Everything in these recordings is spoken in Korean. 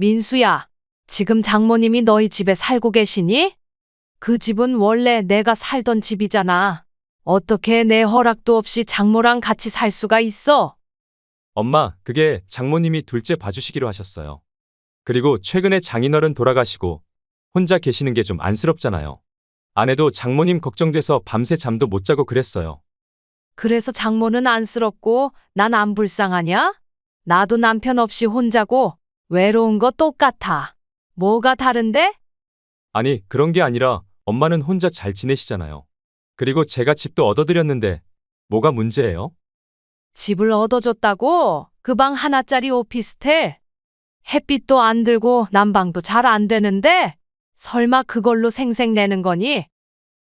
민수야, 지금 장모님이 너희 집에 살고 계시니? 그 집은 원래 내가 살던 집이잖아. 어떻게 내 허락도 없이 장모랑 같이 살 수가 있어? 엄마, 그게 장모님이 둘째 봐주시기로 하셨어요. 그리고 최근에 장인어른 돌아가시고 혼자 계시는 게 좀 안쓰럽잖아요. 아내도 장모님 걱정돼서 밤새 잠도 못 자고 그랬어요. 그래서 장모는 안쓰럽고 난 안 불쌍하냐? 나도 남편 없이 혼자고 외로운 거 똑같아. 뭐가 다른데? 아니, 그런 게 아니라 엄마는 혼자 잘 지내시잖아요. 그리고 제가 집도 얻어드렸는데 뭐가 문제예요? 집을 얻어줬다고? 그 방 하나짜리 오피스텔? 햇빛도 안 들고 난방도 잘 안 되는데? 설마 그걸로 생색 내는 거니?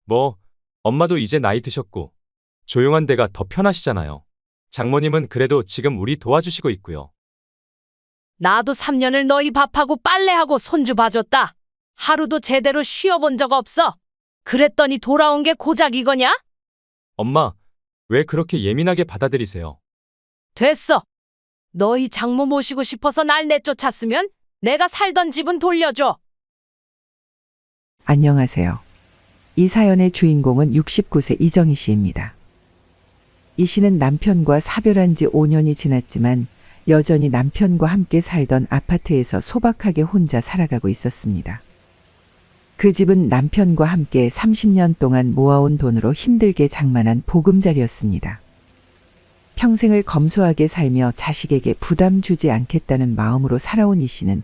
뭐, 엄마도 이제 나이 드셨고 조용한 데가 더 편하시잖아요. 장모님은 그래도 지금 우리 도와주시고 있고요. 나도 3년을 너희 밥하고 빨래하고 손주 봐줬다. 하루도 제대로 쉬어본 적 없어. 그랬더니 돌아온 게 고작 이거냐? 엄마, 왜 그렇게 예민하게 받아들이세요? 됐어. 너희 장모 모시고 싶어서 날 내쫓았으면 내가 살던 집은 돌려줘. 안녕하세요. 이 사연의 주인공은 69세 이정희 씨입니다. 이 씨는 남편과 사별한 지 5년이 지났지만 여전히 남편과 함께 살던 아파트에서 소박하게 혼자 살아가고 있었습니다. 그 집은 남편과 함께 30년 동안 모아온 돈으로 힘들게 장만한 보금자리였습니다. 평생을 검소하게 살며 자식에게 부담 주지 않겠다는 마음으로 살아온 이 씨는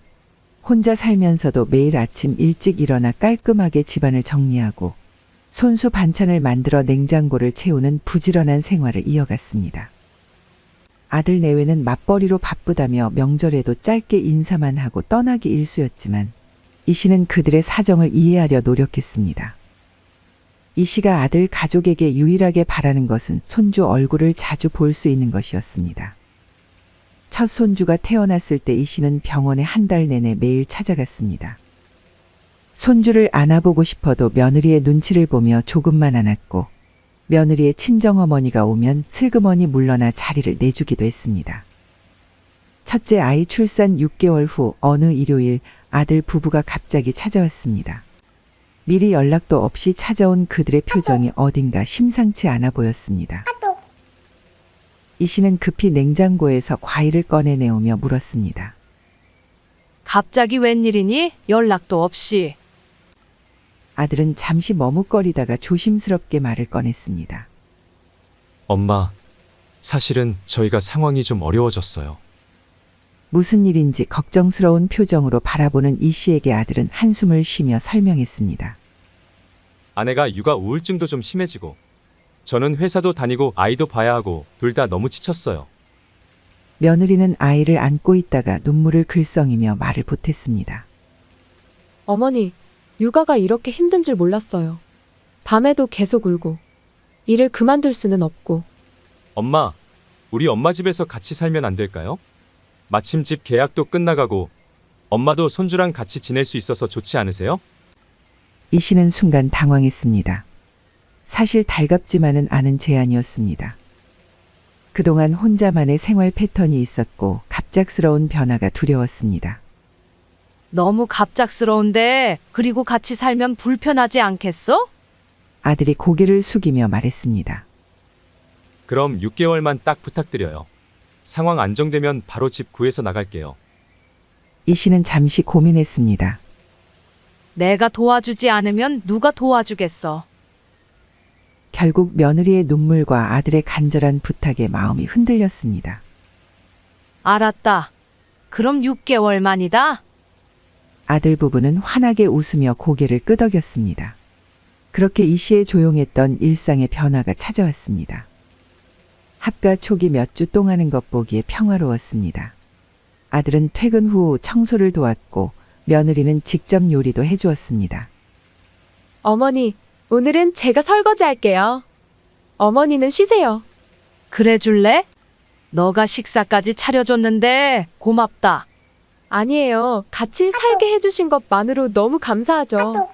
혼자 살면서도 매일 아침 일찍 일어나 깔끔하게 집안을 정리하고 손수 반찬을 만들어 냉장고를 채우는 부지런한 생활을 이어갔습니다. 아들 내외는 맞벌이로 바쁘다며 명절에도 짧게 인사만 하고 떠나기 일쑤였지만 이 씨는 그들의 사정을 이해하려 노력했습니다. 이 씨가 아들 가족에게 유일하게 바라는 것은 손주 얼굴을 자주 볼 수 있는 것이었습니다. 첫 손주가 태어났을 때 이 씨는 병원에 한 달 내내 매일 찾아갔습니다. 손주를 안아보고 싶어도 며느리의 눈치를 보며 조금만 안았고 며느리의 친정어머니가 오면 슬그머니 물러나 자리를 내주기도 했습니다. 첫째 아이 출산 6개월 후 어느 일요일 아들 부부가 갑자기 찾아왔습니다. 미리 연락도 없이 찾아온 그들의 표정이 어딘가 심상치 않아 보였습니다. 이 씨는 급히 냉장고에서 과일을 꺼내내오며 물었습니다. 갑자기 웬일이니? 연락도 없이. 아들은 잠시 머뭇거리다가 조심스럽게 말을 꺼냈습니다. 엄마, 사실은 저희가 상황이 좀 어려워졌어요. 무슨 일인지 걱정스러운 표정으로 바라보는 이 씨에게 아들은 한숨을 쉬며 설명했습니다. 아내가 육아 우울증도 좀 심해지고 저는 회사도 다니고 아이도 봐야 하고 둘 다 너무 지쳤어요. 며느리는 아이를 안고 있다가 눈물을 글썽이며 말을 보탰습니다. 어머니, 육아가 이렇게 힘든 줄 몰랐어요. 밤에도 계속 울고, 일을 그만둘 수는 없고. 엄마, 우리 엄마 집에서 같이 살면 안 될까요? 마침 집 계약도 끝나가고 엄마도 손주랑 같이 지낼 수 있어서 좋지 않으세요? 이 씨는 순간 당황했습니다. 사실 달갑지만은 않은 제안이었습니다. 그동안 혼자만의 생활 패턴이 있었고 갑작스러운 변화가 두려웠습니다. 너무 갑작스러운데 그리고 같이 살면 불편하지 않겠어? 아들이 고개를 숙이며 말했습니다. 그럼 6개월만 딱 부탁드려요. 상황 안정되면 바로 집 구해서 나갈게요. 이 씨는 잠시 고민했습니다. 내가 도와주지 않으면 누가 도와주겠어? 결국 며느리의 눈물과 아들의 간절한 부탁에 마음이 흔들렸습니다. 알았다. 그럼 6개월만이다. 아들 부부는 환하게 웃으며 고개를 끄덕였습니다. 그렇게 이 씨의 조용했던 일상의 변화가 찾아왔습니다. 합가 초기 몇 주 동안은 겉보기에 평화로웠습니다. 아들은 퇴근 후 청소를 도왔고 며느리는 직접 요리도 해주었습니다. 어머니, 오늘은 제가 설거지 할게요. 어머니는 쉬세요. 그래 줄래? 너가 식사까지 차려줬는데 고맙다. 아니에요. 같이 살게 해주신 것만으로 너무 감사하죠.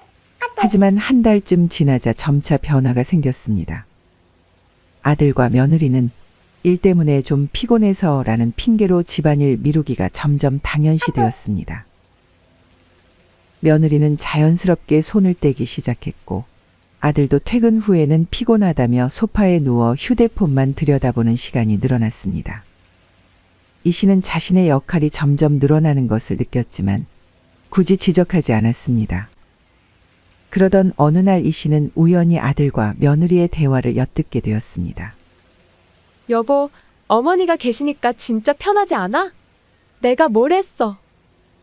하지만 한 달쯤 지나자 점차 변화가 생겼습니다. 아들과 며느리는 일 때문에 좀 피곤해서라는 핑계로 집안일 미루기가 점점 당연시되었습니다. 며느리는 자연스럽게 손을 떼기 시작했고 아들도 퇴근 후에는 피곤하다며 소파에 누워 휴대폰만 들여다보는 시간이 늘어났습니다. 이 씨는 자신의 역할이 점점 늘어나는 것을 느꼈지만 굳이 지적하지 않았습니다. 그러던 어느 날 이 씨는 우연히 아들과 며느리의 대화를 엿듣게 되었습니다. 여보, 어머니가 계시니까 진짜 편하지 않아? 내가 뭘 했어?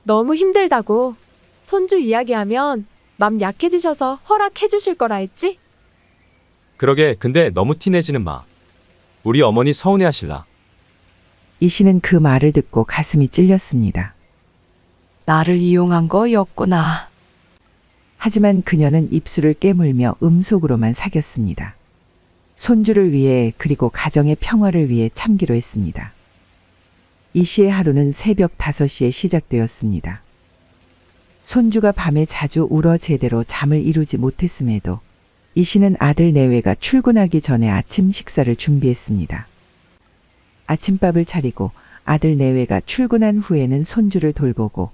너무 힘들다고. 손주 이야기하면 맘 약해지셔서 허락해 주실 거라 했지? 그러게 근데 너무 티내지는 마. 우리 어머니 서운해하실라. 이 씨는 그 말을 듣고 가슴이 찔렸습니다. 나를 이용한 거였구나. 하지만 그녀는 입술을 깨물며 음속으로만 사겼습니다. 손주를 위해 그리고 가정의 평화를 위해 참기로 했습니다. 이 씨의 하루는 새벽 5시에 시작되었습니다. 손주가 밤에 자주 울어 제대로 잠을 이루지 못했음에도 이 씨는 아들 내외가 출근하기 전에 아침 식사를 준비했습니다. 아침밥을 차리고 아들 내외가 출근한 후에는 손주를 돌보고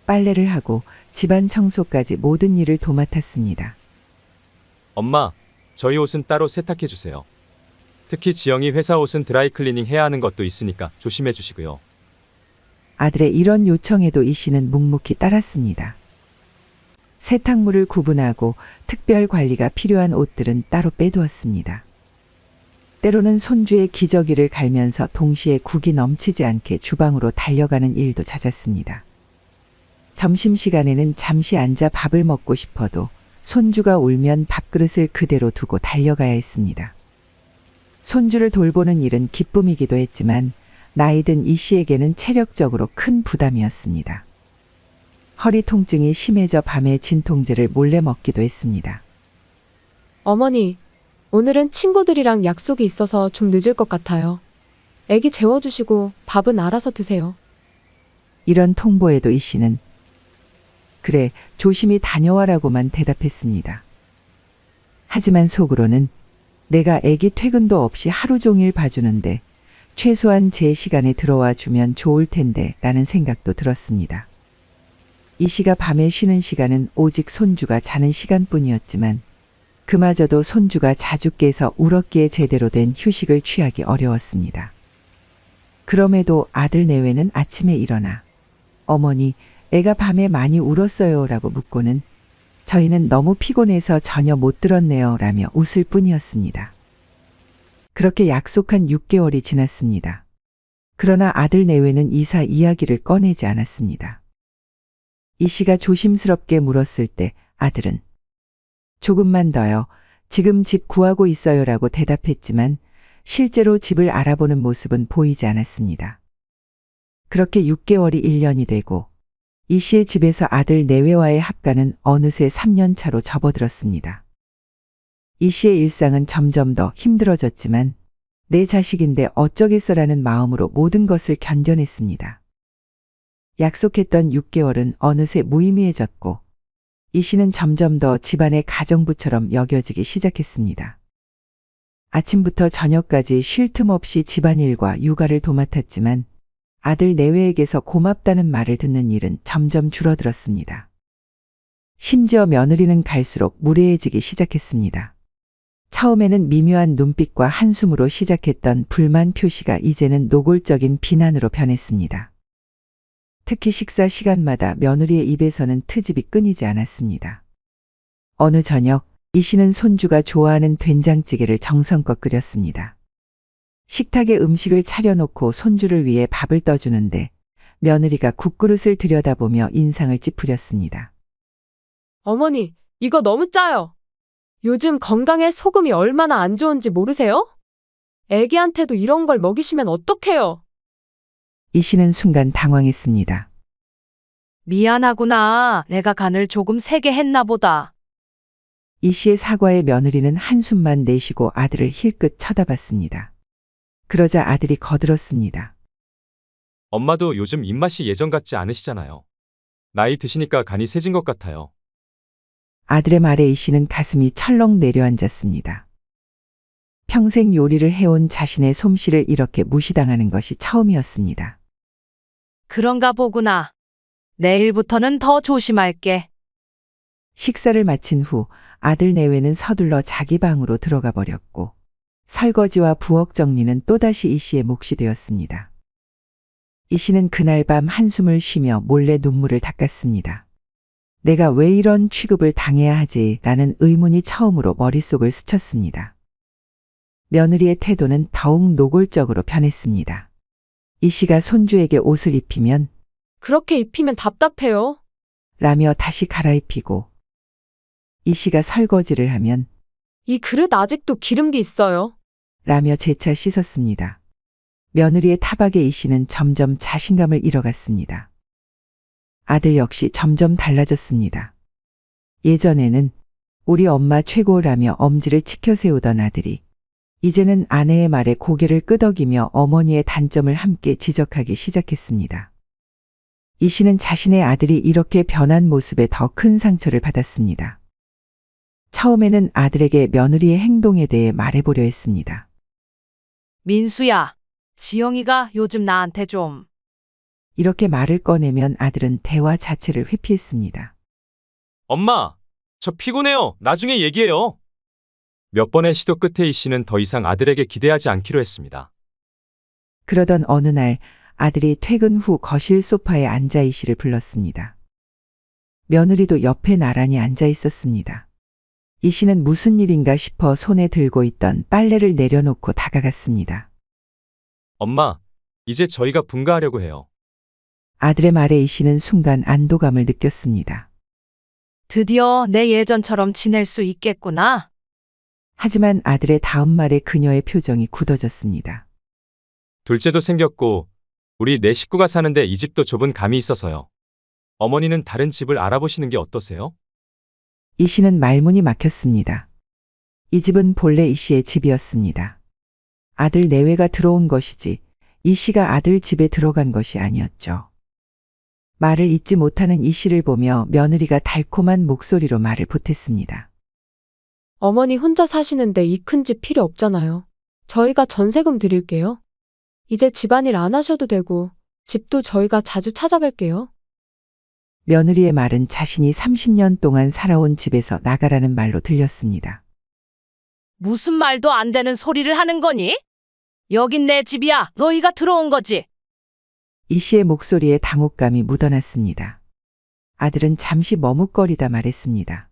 빨래를 하고 집안 청소까지 모든 일을 도맡았습니다. 엄마, 저희 옷은 따로 세탁해 주세요. 특히 지영이 회사 옷은 드라이클리닝 해야 하는 것도 있으니까 조심해 주시고요. 아들의 이런 요청에도 이 씨는 묵묵히 따랐습니다. 세탁물을 구분하고 특별 관리가 필요한 옷들은 따로 빼두었습니다. 때로는 손주의 기저귀를 갈면서 동시에 국이 넘치지 않게 주방으로 달려가는 일도 잦았습니다. 점심시간에는 잠시 앉아 밥을 먹고 싶어도 손주가 울면 밥그릇을 그대로 두고 달려가야 했습니다. 손주를 돌보는 일은 기쁨이기도 했지만 나이 든 이 씨에게는 체력적으로 큰 부담이었습니다. 허리 통증이 심해져 밤에 진통제를 몰래 먹기도 했습니다. 어머니, 오늘은 친구들이랑 약속이 있어서 좀 늦을 것 같아요. 애기 재워주시고 밥은 알아서 드세요. 이런 통보에도 이 씨는 그래, 조심히 다녀와라고만 대답했습니다. 하지만 속으로는 내가 애기 퇴근도 없이 하루 종일 봐주는데 최소한 제 시간에 들어와 주면 좋을 텐데 라는 생각도 들었습니다. 이 씨가 밤에 쉬는 시간은 오직 손주가 자는 시간뿐이었지만 그마저도 손주가 자주 깨서 울었기에 제대로 된 휴식을 취하기 어려웠습니다. 그럼에도 아들 내외는 아침에 일어나 어머니, 애가 밤에 많이 울었어요 라고 묻고는 저희는 너무 피곤해서 전혀 못 들었네요 라며 웃을 뿐이었습니다. 그렇게 약속한 6개월이 지났습니다. 그러나 아들 내외는 이사 이야기를 꺼내지 않았습니다. 이 씨가 조심스럽게 물었을 때 아들은 조금만 더요. 지금 집 구하고 있어요 라고 대답했지만 실제로 집을 알아보는 모습은 보이지 않았습니다. 그렇게 6개월이 1년이 되고 이 씨의 집에서 아들 내외와의 합가는 어느새 3년 차로 접어들었습니다. 이 씨의 일상은 점점 더 힘들어졌지만 내 자식인데 어쩌겠어라는 마음으로 모든 것을 견뎌냈습니다. 약속했던 6개월은 어느새 무의미해졌고 이 씨는 점점 더 집안의 가정부처럼 여겨지기 시작했습니다. 아침부터 저녁까지 쉴 틈 없이 집안일과 육아를 도맡았지만 아들 내외에게서 고맙다는 말을 듣는 일은 점점 줄어들었습니다. 심지어 며느리는 갈수록 무례해지기 시작했습니다. 처음에는 미묘한 눈빛과 한숨으로 시작했던 불만 표시가 이제는 노골적인 비난으로 변했습니다. 특히 식사 시간마다 며느리의 입에서는 트집이 끊이지 않았습니다. 어느 저녁 이 씨는 손주가 좋아하는 된장찌개를 정성껏 끓였습니다. 식탁에 음식을 차려놓고 손주를 위해 밥을 떠주는데 며느리가 국그릇을 들여다보며 인상을 찌푸렸습니다. 어머니, 이거 너무 짜요. 요즘 건강에 소금이 얼마나 안 좋은지 모르세요? 애기한테도 이런 걸 먹이시면 어떡해요? 이 씨는 순간 당황했습니다. 미안하구나. 내가 간을 조금 세게 했나 보다. 이 씨의 사과에 며느리는 한숨만 내쉬고 아들을 힐끗 쳐다봤습니다. 그러자 아들이 거들었습니다. 엄마도 요즘 입맛이 예전 같지 않으시잖아요. 나이 드시니까 간이 세진 것 같아요. 아들의 말에 이 씨는 가슴이 철렁 내려앉았습니다. 평생 요리를 해온 자신의 솜씨를 이렇게 무시당하는 것이 처음이었습니다. 그런가 보구나. 내일부터는 더 조심할게. 식사를 마친 후 아들 내외는 서둘러 자기 방으로 들어가 버렸고 설거지와 부엌 정리는 또다시 이 씨의 몫이 되었습니다. 이 씨는 그날 밤 한숨을 쉬며 몰래 눈물을 닦았습니다. 내가 왜 이런 취급을 당해야 하지? 라는 의문이 처음으로 머릿속을 스쳤습니다. 며느리의 태도는 더욱 노골적으로 변했습니다. 이 씨가 손주에게 옷을 입히면 그렇게 입히면 답답해요. 라며 다시 갈아입히고 이 씨가 설거지를 하면 이 그릇 아직도 기름기 있어요. 라며 재차 씻었습니다. 며느리의 타박에 이 씨는 점점 자신감을 잃어갔습니다. 아들 역시 점점 달라졌습니다. 예전에는 우리 엄마 최고라며 엄지를 치켜 세우던 아들이 이제는 아내의 말에 고개를 끄덕이며 어머니의 단점을 함께 지적하기 시작했습니다. 이 씨는 자신의 아들이 이렇게 변한 모습에 더 큰 상처를 받았습니다. 처음에는 아들에게 며느리의 행동에 대해 말해보려 했습니다. 민수야, 지영이가 요즘 나한테 좀. 이렇게 말을 꺼내면 아들은 대화 자체를 회피했습니다. 엄마, 저 피곤해요. 나중에 얘기해요. 몇 번의 시도 끝에 이 씨는 더 이상 아들에게 기대하지 않기로 했습니다. 그러던 어느 날 아들이 퇴근 후 거실 소파에 앉아 이 씨를 불렀습니다. 며느리도 옆에 나란히 앉아 있었습니다. 이 씨는 무슨 일인가 싶어 손에 들고 있던 빨래를 내려놓고 다가갔습니다. 엄마, 이제 저희가 분가하려고 해요. 아들의 말에 이 씨는 순간 안도감을 느꼈습니다. 드디어 내 예전처럼 지낼 수 있겠구나. 하지만 아들의 다음 말에 그녀의 표정이 굳어졌습니다. 둘째도 생겼고 우리 네 식구가 사는데 이 집도 좁은 감이 있어서요. 어머니는 다른 집을 알아보시는 게 어떠세요? 이 씨는 말문이 막혔습니다. 이 집은 본래 이 씨의 집이었습니다. 아들 내외가 들어온 것이지 이 씨가 아들 집에 들어간 것이 아니었죠. 말을 잇지 못하는 이 씨를 보며 며느리가 달콤한 목소리로 말을 보탰습니다. 어머니 혼자 사시는데 이 큰 집 필요 없잖아요. 저희가 전세금 드릴게요. 이제 집안일 안 하셔도 되고 집도 저희가 자주 찾아뵐게요. 며느리의 말은 자신이 30년 동안 살아온 집에서 나가라는 말로 들렸습니다. 무슨 말도 안 되는 소리를 하는 거니? 여긴 내 집이야. 너희가 들어온 거지. 이 씨의 목소리에 당혹감이 묻어났습니다. 아들은 잠시 머뭇거리다 말했습니다.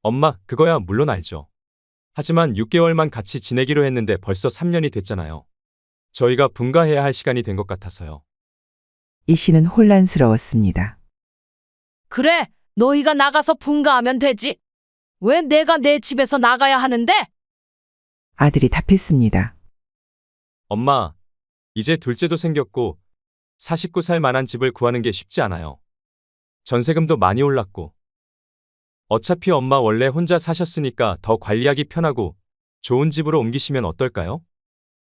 엄마, 그거야 물론 알죠. 하지만 6개월만 같이 지내기로 했는데 벌써 3년이 됐잖아요. 저희가 분가해야 할 시간이 된 것 같아서요. 이 씨는 혼란스러웠습니다. 그래, 너희가 나가서 분가하면 되지. 왜 내가 내 집에서 나가야 하는데? 아들이 답했습니다. 엄마, 이제 둘째도 생겼고 49살 만한 집을 구하는 게 쉽지 않아요. 전세금도 많이 올랐고. 어차피 엄마 원래 혼자 사셨으니까 더 관리하기 편하고 좋은 집으로 옮기시면 어떨까요?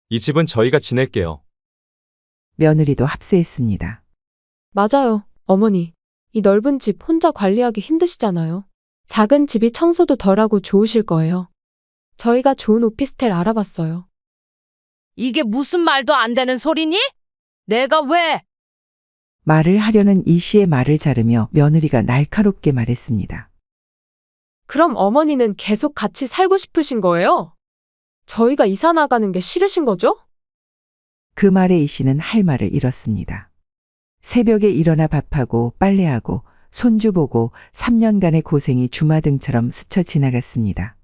이 집은 저희가 지낼게요. 며느리도 합세했습니다. 맞아요, 어머니. 이 넓은 집 혼자 관리하기 힘드시잖아요. 작은 집이 청소도 덜하고 좋으실 거예요. 저희가 좋은 오피스텔 알아봤어요. 이게 무슨 말도 안 되는 소리니? 내가 왜? 말을 하려는 이 씨의 말을 자르며 며느리가 날카롭게 말했습니다. 그럼 어머니는 계속 같이 살고 싶으신 거예요? 저희가 이사 나가는 게 싫으신 거죠? 그 말에 이 씨는 할 말을 잃었습니다. 새벽에 일어나 밥하고 빨래하고 손주 보고 3년간의 고생이 주마등처럼 스쳐 지나갔습니다.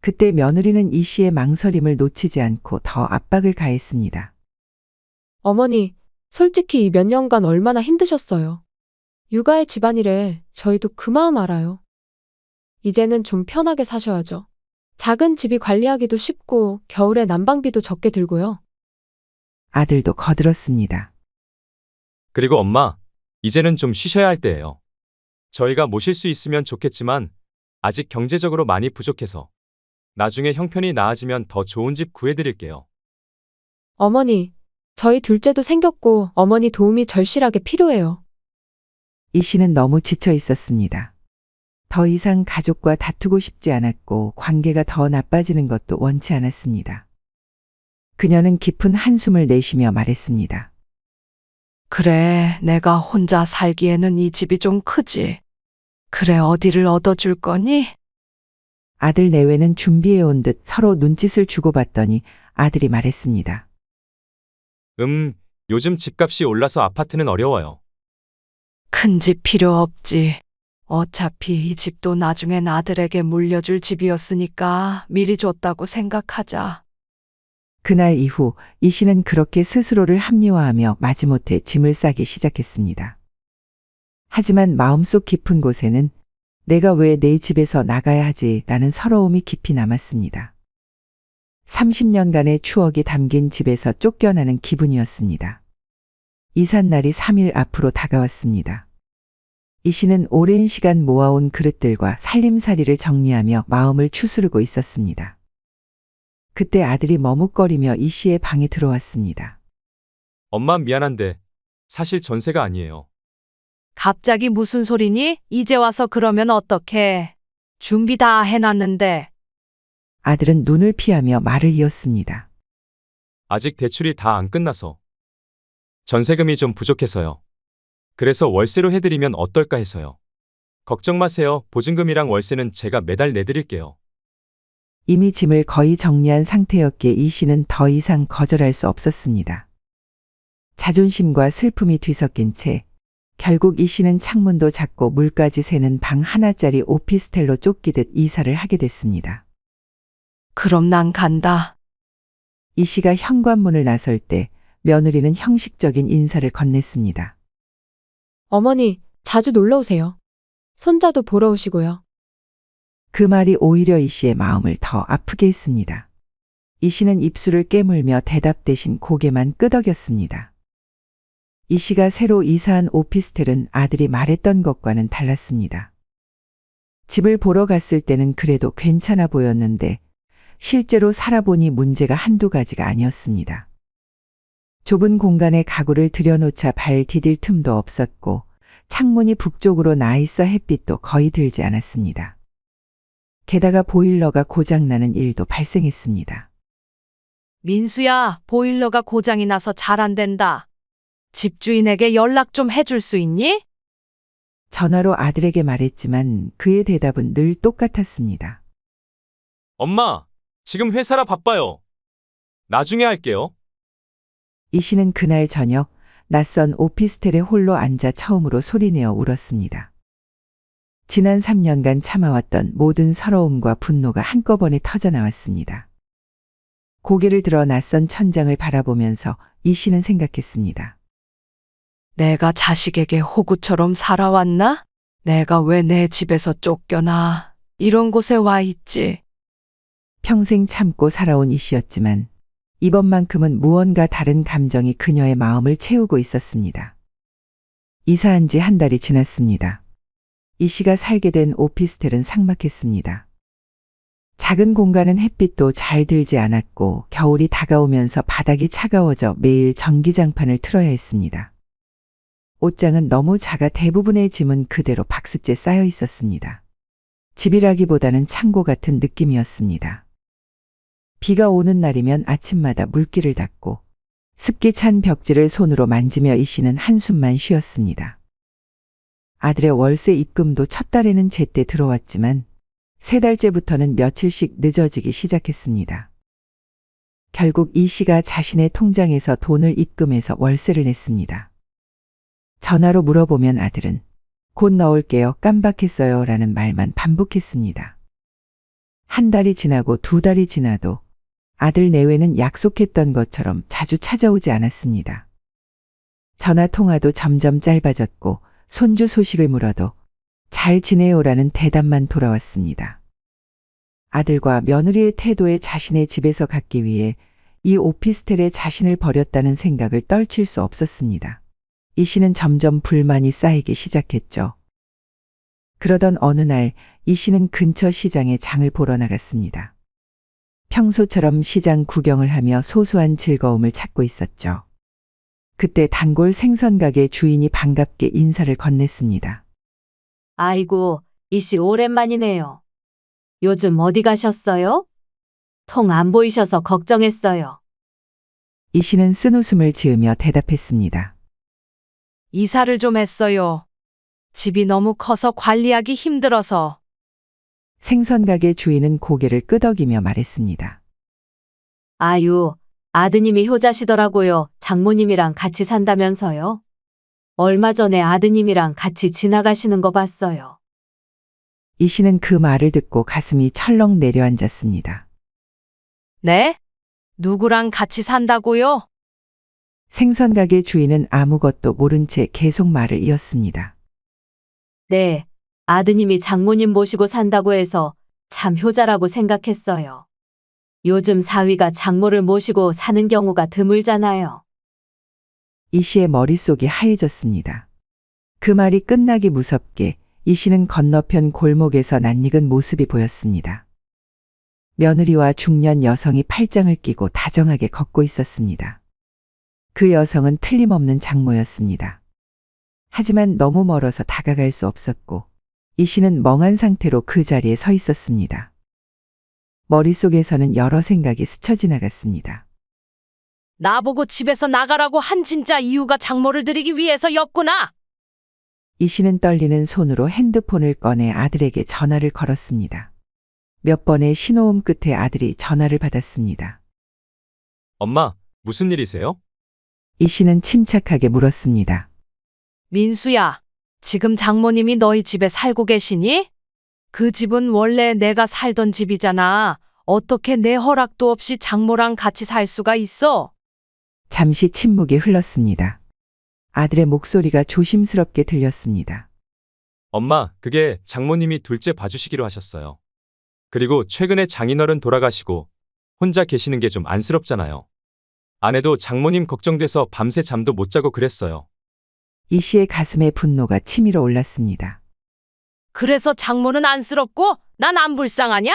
그때 며느리는 이 씨의 망설임을 놓치지 않고 더 압박을 가했습니다. 어머니, 솔직히 이 몇 년간 얼마나 힘드셨어요. 육아의 집안일에 저희도 그 마음 알아요. 이제는 좀 편하게 사셔야죠. 작은 집이 관리하기도 쉽고 겨울에 난방비도 적게 들고요. 아들도 거들었습니다. 그리고 엄마, 이제는 좀 쉬셔야 할 때예요. 저희가 모실 수 있으면 좋겠지만 아직 경제적으로 많이 부족해서 나중에 형편이 나아지면 더 좋은 집 구해드릴게요. 어머니, 저희 둘째도 생겼고 어머니 도움이 절실하게 필요해요. 이 씨는 너무 지쳐 있었습니다. 더 이상 가족과 다투고 싶지 않았고 관계가 더 나빠지는 것도 원치 않았습니다. 그녀는 깊은 한숨을 내쉬며 말했습니다. 그래, 내가 혼자 살기에는 이 집이 좀 크지. 그래, 어디를 얻어줄 거니? 아들 내외는 준비해온 듯 서로 눈짓을 주고받더니 아들이 말했습니다. 요즘 집값이 올라서 아파트는 어려워요. 큰 집 필요 없지. 어차피 이 집도 나중엔 아들에게 물려줄 집이었으니까 미리 줬다고 생각하자. 그날 이후 이 씨는 그렇게 스스로를 합리화하며 마지못해 짐을 싸기 시작했습니다. 하지만 마음속 깊은 곳에는 내가 왜 내 집에서 나가야 하지? 라는 서러움이 깊이 남았습니다. 30년간의 추억이 담긴 집에서 쫓겨나는 기분이었습니다. 이삿날이 3일 앞으로 다가왔습니다. 이 씨는 오랜 시간 모아온 그릇들과 살림살이를 정리하며 마음을 추스르고 있었습니다. 그때 아들이 머뭇거리며 이 씨의 방에 들어왔습니다. 엄마 미안한데 사실 전세가 아니에요. 갑자기 무슨 소리니? 이제 와서 그러면 어떡해? 준비 다 해놨는데. 아들은 눈을 피하며 말을 이었습니다. 아직 대출이 다 안 끝나서. 전세금이 좀 부족해서요. 그래서 월세로 해드리면 어떨까 해서요. 걱정 마세요. 보증금이랑 월세는 제가 매달 내드릴게요. 이미 짐을 거의 정리한 상태였기에 이 씨는 더 이상 거절할 수 없었습니다. 자존심과 슬픔이 뒤섞인 채 결국 이 씨는 창문도 작고 물까지 새는 방 하나짜리 오피스텔로 쫓기듯 이사를 하게 됐습니다. 그럼 난 간다. 이 씨가 현관문을 나설 때 며느리는 형식적인 인사를 건넸습니다. 어머니, 자주 놀러 오세요. 손자도 보러 오시고요. 그 말이 오히려 이 씨의 마음을 더 아프게 했습니다. 이 씨는 입술을 깨물며 대답 대신 고개만 끄덕였습니다. 이 씨가 새로 이사한 오피스텔은 아들이 말했던 것과는 달랐습니다. 집을 보러 갔을 때는 그래도 괜찮아 보였는데 실제로 살아보니 문제가 한두 가지가 아니었습니다. 좁은 공간에 가구를 들여놓자 발 디딜 틈도 없었고 창문이 북쪽으로 나 있어 햇빛도 거의 들지 않았습니다. 게다가 보일러가 고장나는 일도 발생했습니다. 민수야, 보일러가 고장이 나서 잘 안 된다. 집주인에게 연락 좀 해줄 수 있니? 전화로 아들에게 말했지만 그의 대답은 늘 똑같았습니다. 엄마, 지금 회사라 바빠요. 나중에 할게요. 이 씨는 그날 저녁 낯선 오피스텔에 홀로 앉아 처음으로 소리내어 울었습니다. 지난 3년간 참아왔던 모든 서러움과 분노가 한꺼번에 터져나왔습니다. 고개를 들어 낯선 천장을 바라보면서 이 씨는 생각했습니다. 내가 자식에게 호구처럼 살아왔나? 내가 왜 내 집에서 쫓겨나? 이런 곳에 와 있지. 평생 참고 살아온 이 씨였지만 이번만큼은 무언가 다른 감정이 그녀의 마음을 채우고 있었습니다. 이사한 지 한 달이 지났습니다. 이 씨가 살게 된 오피스텔은 삭막했습니다. 작은 공간은 햇빛도 잘 들지 않았고 겨울이 다가오면서 바닥이 차가워져 매일 전기장판을 틀어야 했습니다. 옷장은 너무 작아 대부분의 짐은 그대로 박스째 쌓여 있었습니다. 집이라기보다는 창고 같은 느낌이었습니다. 비가 오는 날이면 아침마다 물기를 닦고 습기 찬 벽지를 손으로 만지며 이 씨는 한숨만 쉬었습니다. 아들의 월세 입금도 첫 달에는 제때 들어왔지만 세 달째부터는 며칠씩 늦어지기 시작했습니다. 결국 이 씨가 자신의 통장에서 돈을 입금해서 월세를 냈습니다. 전화로 물어보면 아들은 곧 넣을게요. 깜박했어요. 라는 말만 반복했습니다. 한 달이 지나고 두 달이 지나도 아들 내외는 약속했던 것처럼 자주 찾아오지 않았습니다. 전화 통화도 점점 짧아졌고 손주 소식을 물어도 잘 지내요라는 대답만 돌아왔습니다. 아들과 며느리의 태도에 자신의 집에서 갖기 위해 이 오피스텔에 자신을 버렸다는 생각을 떨칠 수 없었습니다. 이 씨는 점점 불만이 쌓이기 시작했죠. 그러던 어느 날 이 씨는 근처 시장에 장을 보러 나갔습니다. 평소처럼 시장 구경을 하며 소소한 즐거움을 찾고 있었죠. 그때 단골 생선 가게 주인이 반갑게 인사를 건넸습니다. 아이고, 이씨 오랜만이네요. 요즘 어디 가셨어요? 통 안 보이셔서 걱정했어요. 이 씨는 쓴웃음을 지으며 대답했습니다. 이사를 좀 했어요. 집이 너무 커서 관리하기 힘들어서. 생선가게 주인은 고개를 끄덕이며 말했습니다. 아유, 아드님이 효자시더라고요. 장모님이랑 같이 산다면서요. 얼마 전에 아드님이랑 같이 지나가시는 거 봤어요. 이 씨는 그 말을 듣고 가슴이 철렁 내려앉았습니다. 네? 누구랑 같이 산다고요? 생선가게 주인은 아무것도 모른 채 계속 말을 이었습니다. 네, 아드님이 장모님 모시고 산다고 해서 참 효자라고 생각했어요. 요즘 사위가 장모를 모시고 사는 경우가 드물잖아요. 이 씨의 머릿속이 하얘졌습니다. 그 말이 끝나기 무섭게 이 씨는 건너편 골목에서 낯익은 모습이 보였습니다. 며느리와 중년 여성이 팔짱을 끼고 다정하게 걷고 있었습니다. 그 여성은 틀림없는 장모였습니다. 하지만 너무 멀어서 다가갈 수 없었고 이 씨는 멍한 상태로 그 자리에 서 있었습니다. 머릿속에서는 여러 생각이 스쳐 지나갔습니다. 나보고 집에서 나가라고 한 진짜 이유가 장모를 드리기 위해서였구나. 이 씨는 떨리는 손으로 핸드폰을 꺼내 아들에게 전화를 걸었습니다. 몇 번의 신호음 끝에 아들이 전화를 받았습니다. 엄마, 무슨 일이세요? 이 씨는 침착하게 물었습니다. 민수야, 지금 장모님이 너희 집에 살고 계시니? 그 집은 원래 내가 살던 집이잖아. 어떻게 내 허락도 없이 장모랑 같이 살 수가 있어? 잠시 침묵이 흘렀습니다. 아들의 목소리가 조심스럽게 들렸습니다. 엄마, 그게 장모님이 둘째 봐주시기로 하셨어요. 그리고 최근에 장인어른 돌아가시고 혼자 계시는 게 좀 안쓰럽잖아요. 아내도 장모님 걱정돼서 밤새 잠도 못 자고 그랬어요. 이 씨의 가슴에 분노가 치밀어 올랐습니다. 그래서 장모는 안쓰럽고 난 안 불쌍하냐?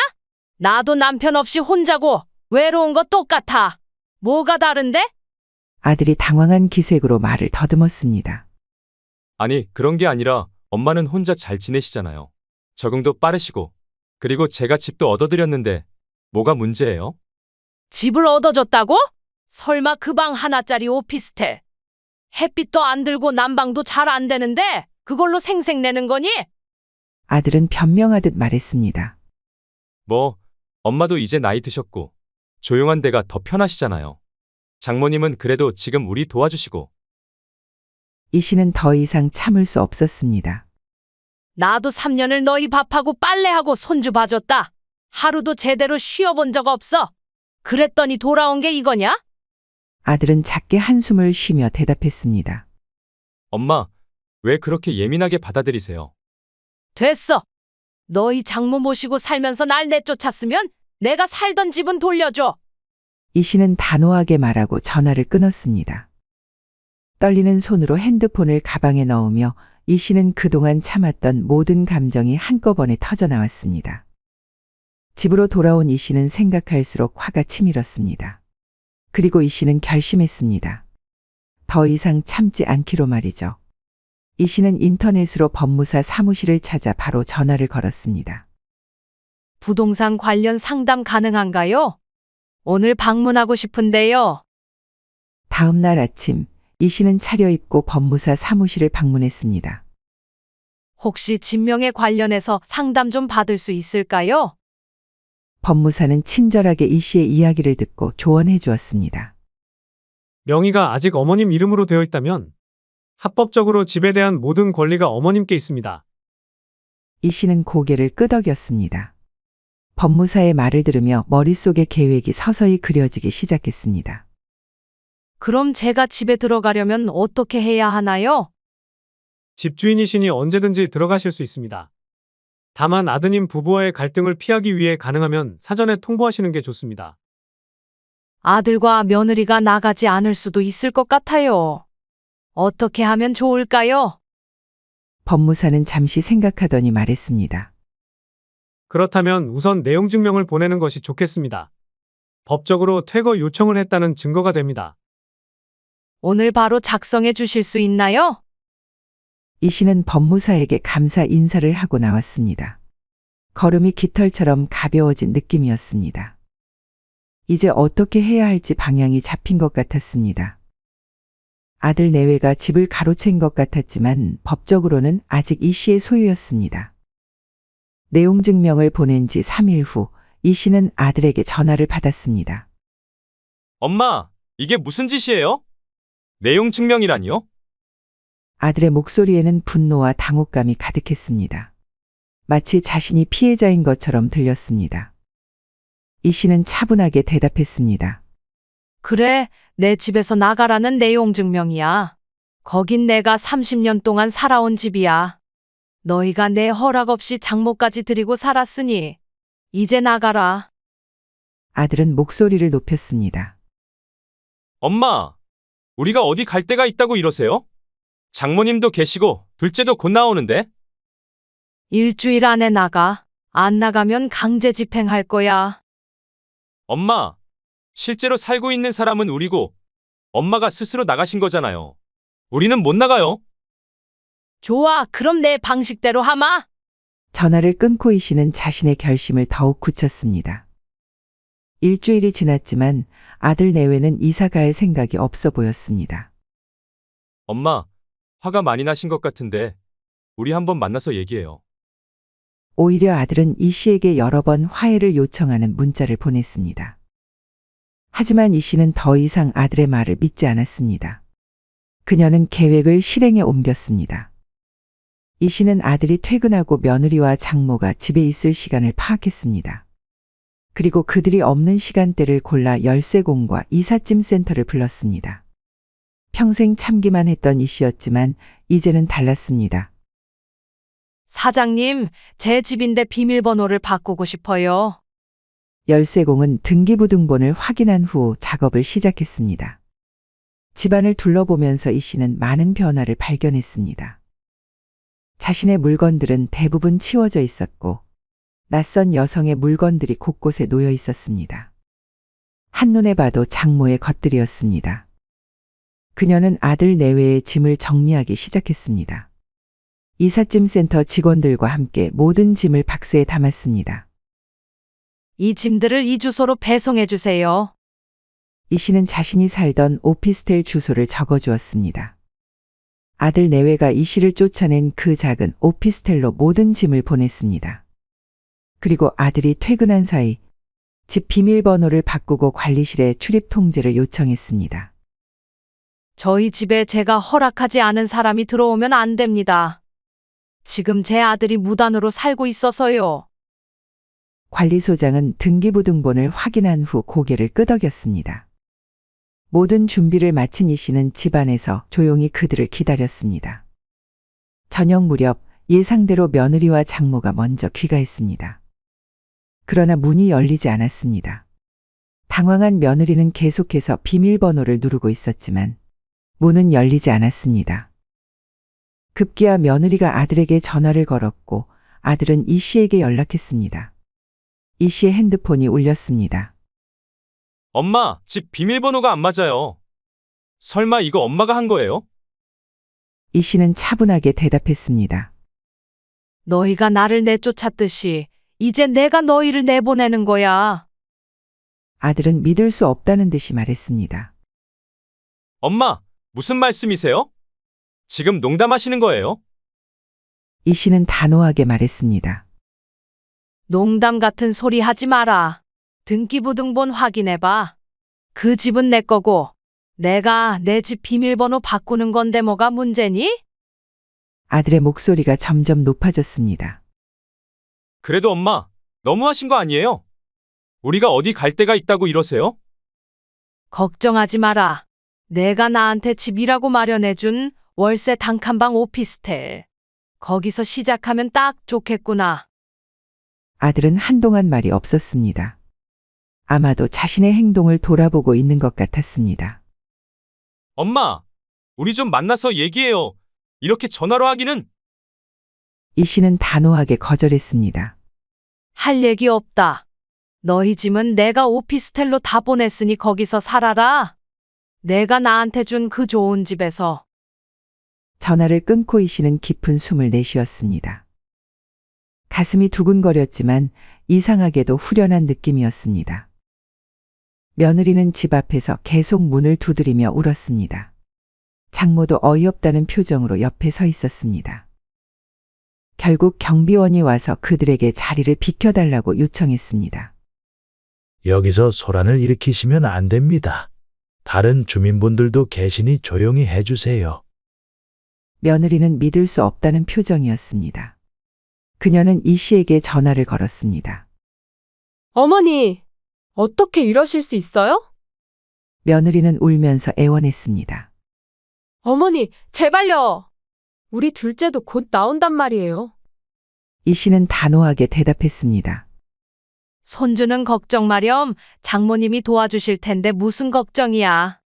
나도 남편 없이 혼자고 외로운 거 똑같아. 뭐가 다른데? 아들이 당황한 기색으로 말을 더듬었습니다. 아니, 그런 게 아니라 엄마는 혼자 잘 지내시잖아요. 적응도 빠르시고. 그리고 제가 집도 얻어드렸는데 뭐가 문제예요? 집을 얻어줬다고? 설마 그 방 하나짜리 오피스텔. 햇빛도 안 들고 난방도 잘 안 되는데 그걸로 생색내는 거니? 아들은 변명하듯 말했습니다. 뭐, 엄마도 이제 나이 드셨고 조용한 데가 더 편하시잖아요. 장모님은 그래도 지금 우리 도와주시고. 이 씨는 더 이상 참을 수 없었습니다. 나도 3년을 너희 밥하고 빨래하고 손주 봐줬다. 하루도 제대로 쉬어본 적 없어. 그랬더니 돌아온 게 이거냐? 아들은 작게 한숨을 쉬며 대답했습니다. 엄마, 왜 그렇게 예민하게 받아들이세요? 됐어. 너희 장모 모시고 살면서 날 내쫓았으면 내가 살던 집은 돌려줘. 이 씨는 단호하게 말하고 전화를 끊었습니다. 떨리는 손으로 핸드폰을 가방에 넣으며 이 씨는 그동안 참았던 모든 감정이 한꺼번에 터져 나왔습니다. 집으로 돌아온 이 씨는 생각할수록 화가 치밀었습니다. 그리고 이 씨는 결심했습니다. 더 이상 참지 않기로 말이죠. 이 씨는 인터넷으로 법무사 사무실을 찾아 바로 전화를 걸었습니다. 부동산 관련 상담 가능한가요? 오늘 방문하고 싶은데요. 다음 날 아침 이 씨는 차려입고 법무사 사무실을 방문했습니다. 혹시 진명에 관련해서 상담 좀 받을 수 있을까요? 법무사는 친절하게 이 씨의 이야기를 듣고 조언해 주었습니다. 명의가 아직 어머님 이름으로 되어 있다면 합법적으로 집에 대한 모든 권리가 어머님께 있습니다. 이 씨는 고개를 끄덕였습니다. 법무사의 말을 들으며 머릿속의 계획이 서서히 그려지기 시작했습니다. 그럼 제가 집에 들어가려면 어떻게 해야 하나요? 집주인이시니 언제든지 들어가실 수 있습니다. 다만 아드님 부부와의 갈등을 피하기 위해 가능하면 사전에 통보하시는 게 좋습니다. 아들과 며느리가 나가지 않을 수도 있을 것 같아요. 어떻게 하면 좋을까요? 법무사는 잠시 생각하더니 말했습니다. 그렇다면 우선 내용 증명을 보내는 것이 좋겠습니다. 법적으로 퇴거 요청을 했다는 증거가 됩니다. 오늘 바로 작성해 주실 수 있나요? 이 씨는 법무사에게 감사 인사를 하고 나왔습니다. 걸음이 깃털처럼 가벼워진 느낌이었습니다. 이제 어떻게 해야 할지 방향이 잡힌 것 같았습니다. 아들 내외가 집을 가로챈 것 같았지만 법적으로는 아직 이 씨의 소유였습니다. 내용 증명을 보낸 지 3일 후 이 씨는 아들에게 전화를 받았습니다. 엄마, 이게 무슨 짓이에요? 내용 증명이라니요? 아들의 목소리에는 분노와 당혹감이 가득했습니다. 마치 자신이 피해자인 것처럼 들렸습니다. 이 씨는 차분하게 대답했습니다. 그래, 내 집에서 나가라는 내용 증명이야. 거긴 내가 30년 동안 살아온 집이야. 너희가 내 허락 없이 장모까지 들이고 살았으니 이제 나가라. 아들은 목소리를 높였습니다. 엄마, 우리가 어디 갈 데가 있다고 이러세요? 장모님도 계시고 둘째도 곧 나오는데? 일주일 안에 나가. 안 나가면 강제 집행할 거야. 엄마, 실제로 살고 있는 사람은 우리고 엄마가 스스로 나가신 거잖아요. 우리는 못 나가요. 좋아, 그럼 내 방식대로 하마. 전화를 끊고 이 씨는 자신의 결심을 더욱 굳혔습니다. 일주일이 지났지만 아들 내외는 이사 갈 생각이 없어 보였습니다. 엄마, 화가 많이 나신 것 같은데 우리 한번 만나서 얘기해요. 오히려 아들은 이 씨에게 여러 번 화해를 요청하는 문자를 보냈습니다. 하지만 이 씨는 더 이상 아들의 말을 믿지 않았습니다. 그녀는 계획을 실행에 옮겼습니다. 이 씨는 아들이 퇴근하고 며느리와 장모가 집에 있을 시간을 파악했습니다. 그리고 그들이 없는 시간대를 골라 열쇠공과 이삿짐 센터를 불렀습니다. 평생 참기만 했던 이 씨였지만 이제는 달랐습니다. 사장님, 제 집인데 비밀번호를 바꾸고 싶어요. 열쇠공은 등기부등본을 확인한 후 작업을 시작했습니다. 집안을 둘러보면서 이 씨는 많은 변화를 발견했습니다. 자신의 물건들은 대부분 치워져 있었고 낯선 여성의 물건들이 곳곳에 놓여 있었습니다. 한눈에 봐도 장모의 것들이었습니다. 그녀는 아들 내외의 짐을 정리하기 시작했습니다. 이삿짐 센터 직원들과 함께 모든 짐을 박스에 담았습니다. 이 짐들을 이 주소로 배송해 주세요. 이 씨는 자신이 살던 오피스텔 주소를 적어주었습니다. 아들 내외가 이 씨를 쫓아낸 그 작은 오피스텔로 모든 짐을 보냈습니다. 그리고 아들이 퇴근한 사이 집 비밀번호를 바꾸고 관리실에 출입 통제를 요청했습니다. 저희 집에 제가 허락하지 않은 사람이 들어오면 안 됩니다. 지금 제 아들이 무단으로 살고 있어서요. 관리소장은 등기부등본을 확인한 후 고개를 끄덕였습니다. 모든 준비를 마친 이 씨는 집안에서 조용히 그들을 기다렸습니다. 저녁 무렵 예상대로 며느리와 장모가 먼저 귀가했습니다. 그러나 문이 열리지 않았습니다. 당황한 며느리는 계속해서 비밀번호를 누르고 있었지만 문은 열리지 않았습니다. 급기야 며느리가 아들에게 전화를 걸었고 아들은 이 씨에게 연락했습니다. 이 씨의 핸드폰이 울렸습니다. 엄마, 집 비밀번호가 안 맞아요. 설마 이거 엄마가 한 거예요? 이 씨는 차분하게 대답했습니다. 너희가 나를 내쫓았듯이 이제 내가 너희를 내보내는 거야. 아들은 믿을 수 없다는 듯이 말했습니다. 엄마, 무슨 말씀이세요? 지금 농담하시는 거예요? 이 씨는 단호하게 말했습니다. 농담 같은 소리 하지 마라. 등기부등본 확인해봐. 그 집은 내 거고 내가 내 집 비밀번호 바꾸는 건데 뭐가 문제니? 아들의 목소리가 점점 높아졌습니다. 그래도 엄마, 너무하신 거 아니에요? 우리가 어디 갈 데가 있다고 이러세요? 걱정하지 마라. 내가 나한테 집이라고 마련해준 월세 단칸방 오피스텔. 거기서 시작하면 딱 좋겠구나. 아들은 한동안 말이 없었습니다. 아마도 자신의 행동을 돌아보고 있는 것 같았습니다. 엄마, 우리 좀 만나서 얘기해요. 이렇게 전화로 하기는. 이 씨는 단호하게 거절했습니다. 할 얘기 없다. 너희 짐은 내가 오피스텔로 다 보냈으니 거기서 살아라. 내가 나한테 준 그 좋은 집에서. 전화를 끊고 이 씨는 깊은 숨을 내쉬었습니다. 가슴이 두근거렸지만 이상하게도 후련한 느낌이었습니다. 며느리는 집 앞에서 계속 문을 두드리며 울었습니다. 장모도 어이없다는 표정으로 옆에 서 있었습니다. 결국 경비원이 와서 그들에게 자리를 비켜달라고 요청했습니다. 여기서 소란을 일으키시면 안 됩니다. 다른 주민분들도 계시니 조용히 해주세요. 며느리는 믿을 수 없다는 표정이었습니다. 그녀는 이 씨에게 전화를 걸었습니다. 어머니, 어떻게 이러실 수 있어요? 며느리는 울면서 애원했습니다. 어머니, 제발요. 우리 둘째도 곧 나온단 말이에요. 이 씨는 단호하게 대답했습니다. 손주는 걱정 마렴. 장모님이 도와주실 텐데 무슨 걱정이야.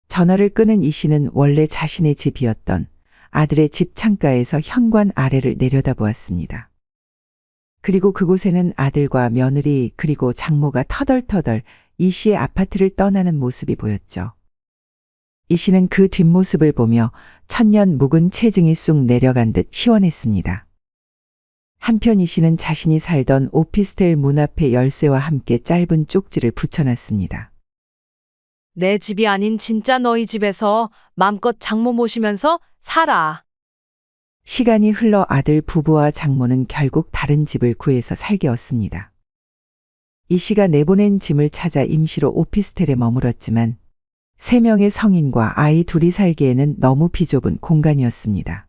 전화를 끊은 이 씨는 원래 자신의 집이었던 아들의 집 창가에서 현관 아래를 내려다보았습니다. 그리고 그곳에는 아들과 며느리 그리고 장모가 터덜터덜 이 씨의 아파트를 떠나는 모습이 보였죠. 이 씨는 그 뒷모습을 보며 천년 묵은 체증이 쑥 내려간 듯 시원했습니다. 한편 이 씨는 자신이 살던 오피스텔 문 앞에 열쇠와 함께 짧은 쪽지를 붙여놨습니다. 내 집이 아닌 진짜 너희 집에서 맘껏 장모 모시면서 살아. 시간이 흘러 아들 부부와 장모는 결국 다른 집을 구해서 살게 얻습니다. 이 씨가 내보낸 짐을 찾아 임시로 오피스텔에 머물었지만 3명의 성인과 아이 둘이 살기에는 너무 비좁은 공간이었습니다.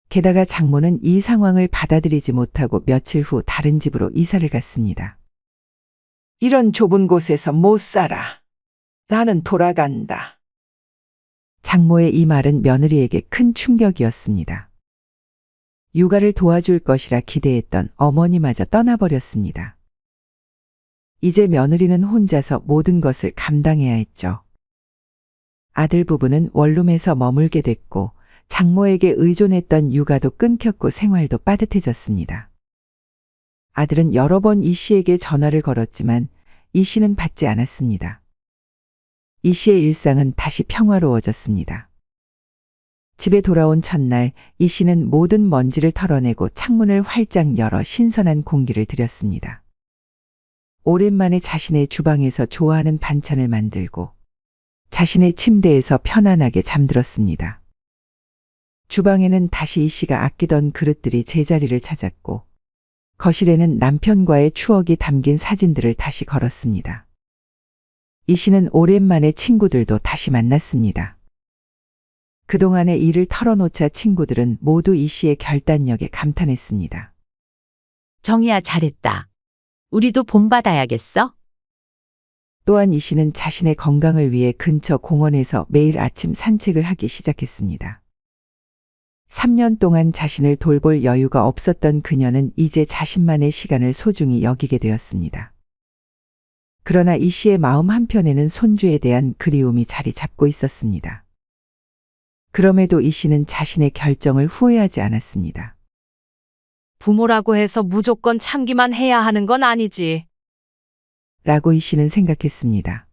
게다가 장모는 이 상황을 받아들이지 못하고 며칠 후 다른 집으로 이사를 갔습니다. 이런 좁은 곳에서 못 살아. 나는 돌아간다. 장모의 이 말은 며느리에게 큰 충격이었습니다. 육아를 도와줄 것이라 기대했던 어머니마저 떠나버렸습니다. 이제 며느리는 혼자서 모든 것을 감당해야 했죠. 아들 부부는 원룸에서 머물게 됐고 장모에게 의존했던 육아도 끊겼고 생활도 빠듯해졌습니다. 아들은 여러 번 이 씨에게 전화를 걸었지만 이 씨는 받지 않았습니다. 이 씨의 일상은 다시 평화로워졌습니다. 집에 돌아온 첫날 이 씨는 모든 먼지를 털어내고 창문을 활짝 열어 신선한 공기를 들였습니다. 오랜만에 자신의 주방에서 좋아하는 반찬을 만들고 자신의 침대에서 편안하게 잠들었습니다. 주방에는 다시 이 씨가 아끼던 그릇들이 제자리를 찾았고 거실에는 남편과의 추억이 담긴 사진들을 다시 걸었습니다. 이 씨는 오랜만에 친구들도 다시 만났습니다. 그동안의 일을 털어놓자 친구들은 모두 이 씨의 결단력에 감탄했습니다. 정희야, 잘했다. 우리도 본받아야겠어? 또한 이 씨는 자신의 건강을 위해 근처 공원에서 매일 아침 산책을 하기 시작했습니다. 3년 동안 자신을 돌볼 여유가 없었던 그녀는 이제 자신만의 시간을 소중히 여기게 되었습니다. 그러나 이 씨의 마음 한편에는 손주에 대한 그리움이 자리 잡고 있었습니다. 그럼에도 이 씨는 자신의 결정을 후회하지 않았습니다. 부모라고 해서 무조건 참기만 해야 하는 건 아니지. 라고 이 씨는 생각했습니다.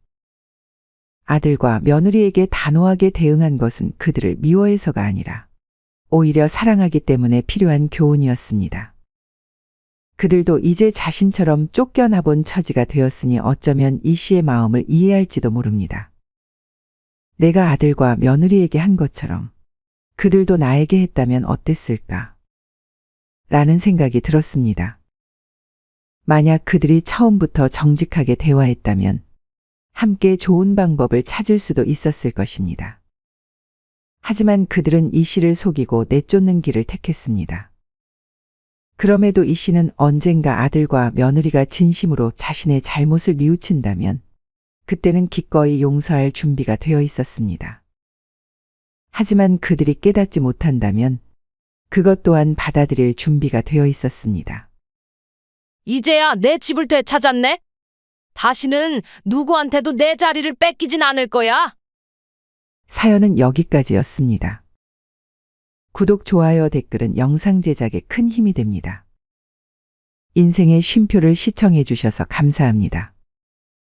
아들과 며느리에게 단호하게 대응한 것은 그들을 미워해서가 아니라 오히려 사랑하기 때문에 필요한 교훈이었습니다. 그들도 이제 자신처럼 쫓겨나본 처지가 되었으니 어쩌면 이 씨의 마음을 이해할지도 모릅니다. 내가 아들과 며느리에게 한 것처럼 그들도 나에게 했다면 어땠을까? 라는 생각이 들었습니다. 만약 그들이 처음부터 정직하게 대화했다면 함께 좋은 방법을 찾을 수도 있었을 것입니다. 하지만 그들은 이 씨를 속이고 내쫓는 길을 택했습니다. 그럼에도 이 씨는 언젠가 아들과 며느리가 진심으로 자신의 잘못을 뉘우친다면 그때는 기꺼이 용서할 준비가 되어 있었습니다. 하지만 그들이 깨닫지 못한다면 그것 또한 받아들일 준비가 되어 있었습니다. 이제야 내 집을 되찾았네. 다시는 누구한테도 내 자리를 뺏기진 않을 거야. 사연은 여기까지였습니다. 구독, 좋아요, 댓글은 영상 제작에 큰 힘이 됩니다. 인생의 쉼표를 시청해 주셔서 감사합니다.